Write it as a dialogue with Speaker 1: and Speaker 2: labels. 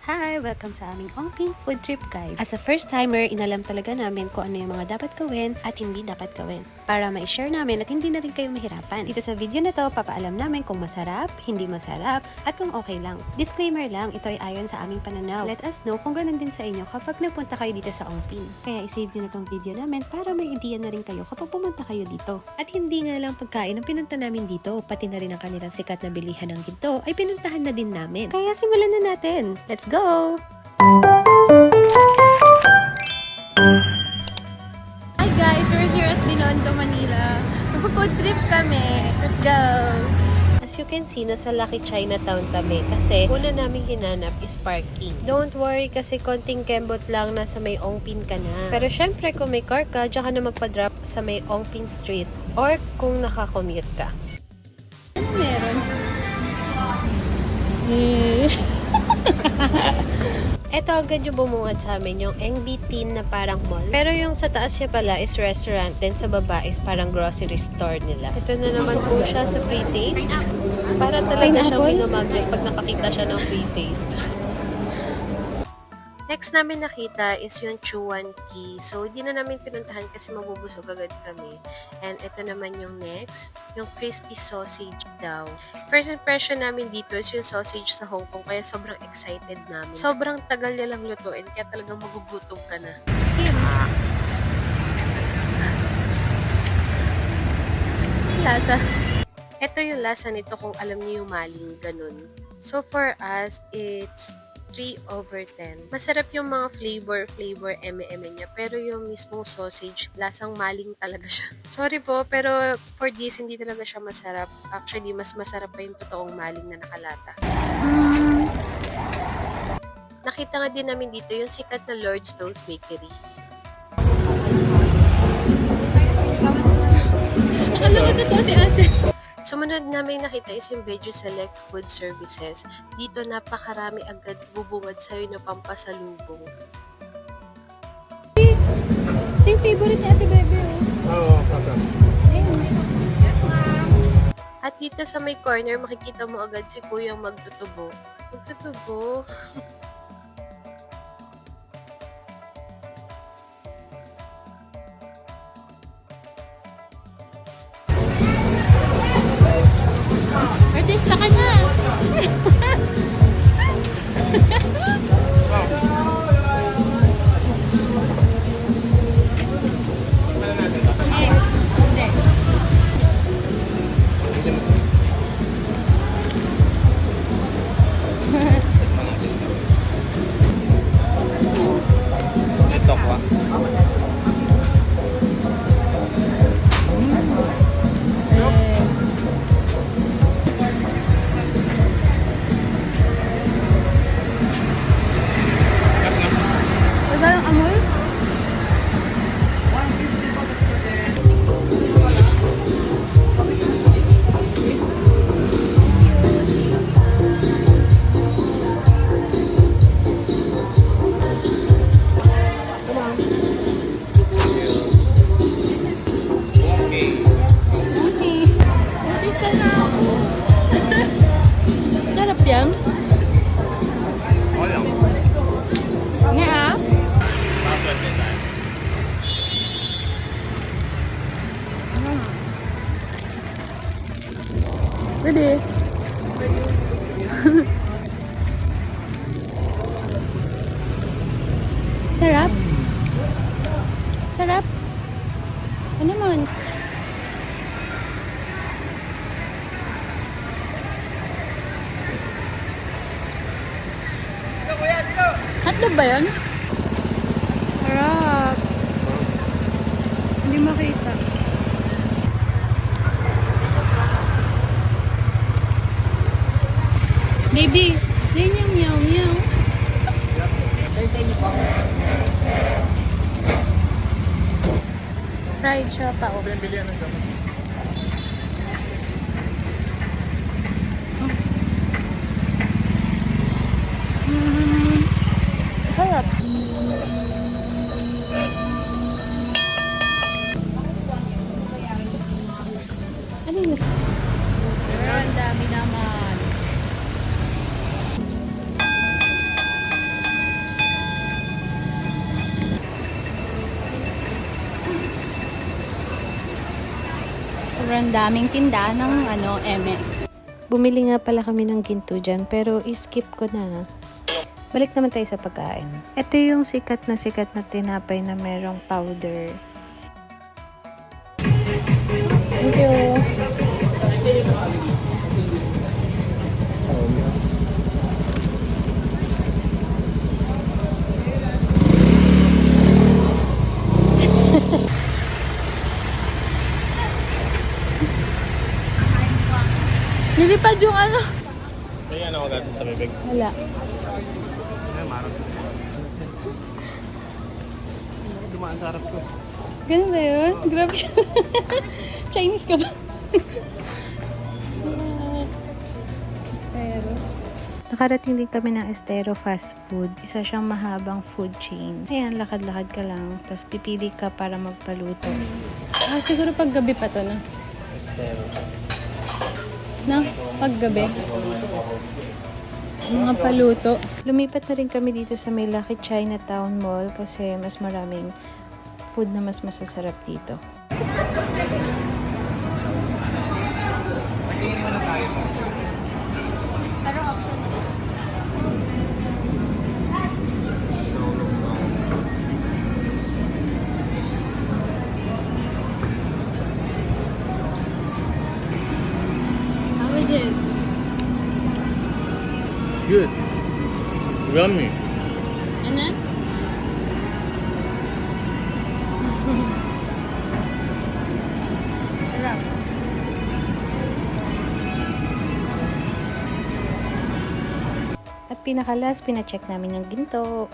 Speaker 1: Hi! Welcome sa aming Ongping Food Trip Guide. As a first timer, inalam talaga namin kung ano yung mga dapat gawin at hindi dapat gawin para ma-share namin at hindi na rin kayo mahirapan. Dito sa video na to, papaalam namin kung masarap, hindi masarap, at kung okay lang. Disclaimer lang, ito ay ayon sa aming pananaw. Let us know kung ganun din sa inyo kapag nagpunta kayo dito sa Ongping. Kaya isave nyo na tong video namin para may idea na rin kayo kapag pumunta kayo dito. At hindi nga lang pagkain ang pinunta namin dito, pati na rin ang kanilang sikat na bilihan ng ginto ay pinuntahan na din namin. Kaya simulan na natin! Let's go! Hi guys! We're here at Binondo, Manila. Magpo-food trip kami. Let's go! As you can see, nasa Lucky Chinatown kami kasi una naming hinanap is parking. Don't worry kasi konting kembot lang nasa may Ongping ka na. Pero syempre kung may car ka, diyan ka na magpa-drop sa may Ongping Street or kung naka-commute ka. Ano meron? Ito agad yung bumungad sa amin, yung NBT na parang mall. Pero yung sa taas niya pala is restaurant, then sa baba is parang grocery store nila. Ito na naman po siya sa free taste. Para talaga siyang minumagay pag nakakita siya ng free taste. Next namin nakita is yung Chuan Key. So, hindi na namin pinuntahan kasi mabubusog agad kami. And ito naman yung next, yung crispy sausage daw. First impression namin dito is yung sausage sa Hong Kong, kaya sobrang excited namin. Sobrang tagal nilang lutuin, kaya talagang magugutom ka na. Lasa. Ito yung lasa nito kung alam niyo yung maling ganun. So, for us, it's 3/10. Masarap yung mga flavor, niya. Pero yung mismong sausage, lasang maling talaga siya. Sorry po, pero for this, hindi talaga siya masarap. Actually, mas masarap pa yung totoong maling na nakalata. Nakita nga din namin dito yung sikat na Lord's Toast Bakery. Akala ko totoo si ate. Sumunod namin nakita is yung Veggie Select Food Services. Dito napakarami agad bubungad sa'yo na pampasalubong. Ito yung favorite ni Ate Bebe, oh.
Speaker 2: Oo, papa.
Speaker 1: At dito sa may corner, makikita mo agad si Kuyang magtutubo. Magtutubo? Artista ka na!
Speaker 2: Ito ko.
Speaker 1: Diba yung amoy? Sarap yan.
Speaker 2: Wala.
Speaker 1: Nga ah. Pwede. Sarap. Sarap. Ano naman? Hotdog ba yun? Sarap. Hindi makita. Baby, yun yung meow meow. Fried siya pa. Oh.
Speaker 2: Bilihan ng gamot.
Speaker 1: Sarap. Ano yun? Pero ang dami naman.
Speaker 3: sobrang daming tinda ng eme.
Speaker 1: Bumili nga pala kami ng ginto dyan, pero iskip ko na. Balik naman tayo sa pagkain. Ito yung sikat na tinapay na merong powder.
Speaker 3: Thank you. Nilipad yung ano.
Speaker 2: Kaya ano ako dati sa bibig?
Speaker 3: Wala.
Speaker 2: Ay, marang. Dumaan sa harap ko.
Speaker 3: Ganun ba yun? Grabe ka. Chinese ka ba? Pero,
Speaker 1: Nakarating din kami ng Estero Fast Food. Isa siyang mahabang food chain. Ayan, lakad-lakad ka lang. Tapos pipili ka para magpaluto.
Speaker 3: siguro paggabi pa to na.
Speaker 2: Estero.
Speaker 3: Na? Paggabi. Mga paluto.
Speaker 1: Lumipat na rin kami dito sa may Lucky Chinatown Mall kasi mas maraming food na mas masasarap dito.
Speaker 3: How was it?
Speaker 2: Good. Yummy.
Speaker 3: Anak? Sarap.
Speaker 1: At pinakalas, pinacheck namin yung ginto.